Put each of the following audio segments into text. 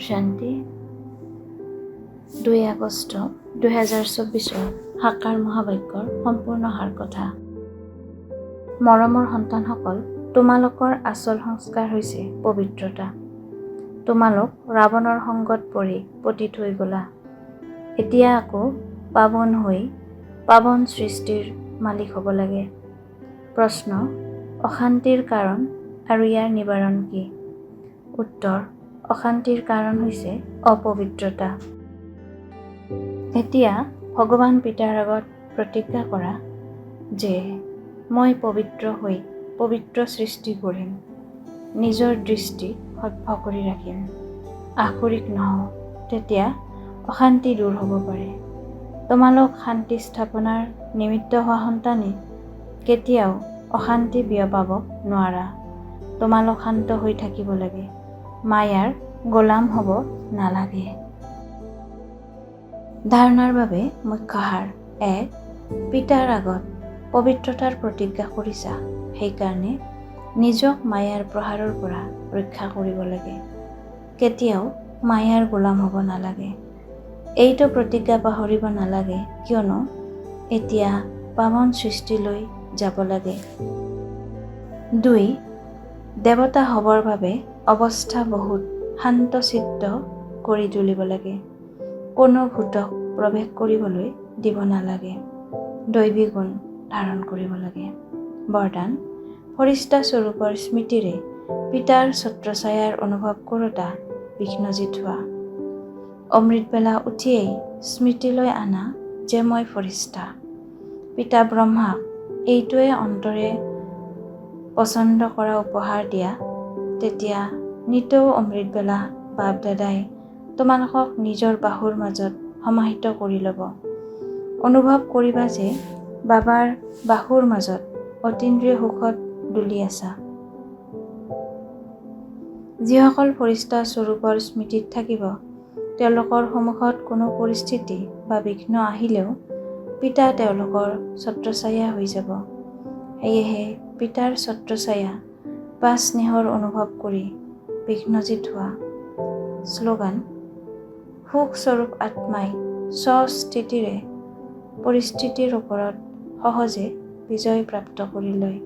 শান্তি। 2 আগষ্ট 2024 সাকাৰ মহাবাক্যৰ সম্পূৰ্ণ সাৰ কথা। মৰমৰ সন্তানসকল, তোমালোকৰ আচল সংস্কাৰ হৈছে পবিত্ৰতা। তোমালোক ৰাৱণৰ সংগত পৰি পতিত হৈ গলা। এতিয়া আকৌ পাৱন হৈ পাৱন সৃষ্টিৰ মালিক হ'ব লাগে। প্ৰশ্ন: অশান্তিৰ কাৰণ আৰু ইয়াৰ নিবাৰণ কি? উত্তৰ: অশান্তিৰ কাৰণ হৈছে অপবিত্ৰতা। এতিয়া ভগৱান পিতাৰ আগত প্ৰতিজ্ঞা কৰা যে মই পবিত্ৰ হৈ পবিত্ৰ সৃষ্টি কৰিম, নিজৰ দৃষ্টি সভ্য কৰি ৰাখিম, আসুৰিক নহওঁ, তেতিয়া অশান্তি দূৰ হ'ব পাৰে। তোমালোক শান্তি স্থাপনাৰ নিমিত্ত হোৱা সন্তানে কেতিয়াও অশান্তি বিয়পাব নোৱাৰা। তোমালোক শান্ত হৈ থাকিব লাগে, মায়াৰ গোলাম হ'ব নালাগে। ধাৰণাৰ বাবে মুখ্য সাৰ: 1. পিতাৰ আগত পবিত্ৰতাৰ প্ৰতিজ্ঞা কৰিছা, সেইকাৰণে নিজক মায়াৰ প্ৰহাৰৰ পৰা ৰক্ষা কৰিব লাগে। কেতিয়াও মায়াৰ গোলাম হ'ব নালাগে। এইটো প্ৰতিজ্ঞা পাহৰিব নালাগে, কিয়নো এতিয়া পাৱন সৃষ্টিলৈ যাব লাগে। 2. দেৱতা হ'বৰ বাবে অৱস্থা বহুত শান্তচিত্ত কৰি তুলিব লাগে। কোনো ভূতক প্ৰৱেশ কৰিবলৈ দিব নালাগে। দৈবী গুণ ধাৰণ কৰিব লাগে। বৰদান: ফৰিষ্টা স্বৰূপৰ স্মৃতিৰে পিতাৰ ছত্ৰছায়াৰ অনুভৱ কৰোঁতা বিঘ্নজিত হোৱা। অমৃতবেলা উঠিয়েই স্মৃতিলৈ আনা যে মই ফৰিষ্টা। পিতা ব্ৰহ্মাক এইটোৱে অন্তৰে পচন্দ কৰা উপহাৰ দিয়া। তেতিয়া নিতৌ অমৃতবেলা বাপ দাদাই তোমালোকক নিজৰ বাহুৰ মাজত সমাহিত কৰি ল'ব। অনুভৱ কৰিবা যে বাবাৰ বাহুৰ মাজত অতীন্দ্ৰিয় সুখত ডুলি আছা। যিসকল ফৰিষ্টা স্বৰূপৰ স্মৃতিত থাকিব, তেওঁলোকৰ সন্মুখত কোনো পৰিস্থিতি বা বিঘ্ন আহিলেও পিতা তেওঁলোকৰ ছত্ৰছায়া হৈ যাব। সেয়েহে পিতাৰ ছত্ৰছায়া বা স্নেহৰ অনুভৱ কৰি বিঘ্নজিত হোৱা। শ্লোগান: সুখস্বৰূপ আত্মাই স্বস্থিতিৰে পৰিস্থিতিৰ ওপৰত সহজে বিজয় প্ৰাপ্ত কৰি লয়।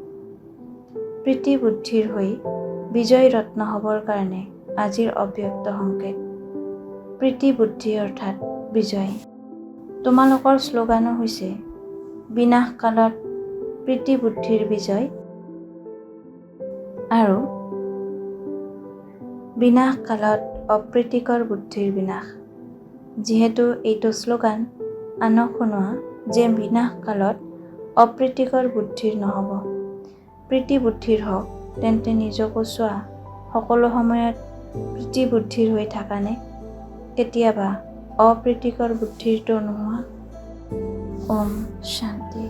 প্ৰীতি বুদ্ধিৰ হৈ বিজয় ৰত্ন হ'বৰ কাৰণে আজিৰ অব্যক্ত সংকেত। প্ৰীতি বুদ্ধি অৰ্থাৎ বিজয়। তোমালোকৰ শ্লোগানো হৈছে: বিনাশ কালত প্ৰীতি বুদ্ধিৰ বিজয় আৰু বিনাশ কালত অপ্ৰীতিকৰ বুদ্ধিৰ বিনাশ। যিহেতু এইটো শ্লোগান আনক শুনোৱা যে বিনাশ কালত অপ্ৰীতিকৰ বুদ্ধিৰ নহ'ব, প্ৰীতি বুদ্ধিৰ হওক, তেন্তে নিজকো চোৱা, সকলো সময়ত প্ৰীতি বুদ্ধিৰ হৈ থাকানে? কেতিয়াবা অপ্ৰীতিকৰ বুদ্ধিৰতো নোহোৱা? ওম শান্তি।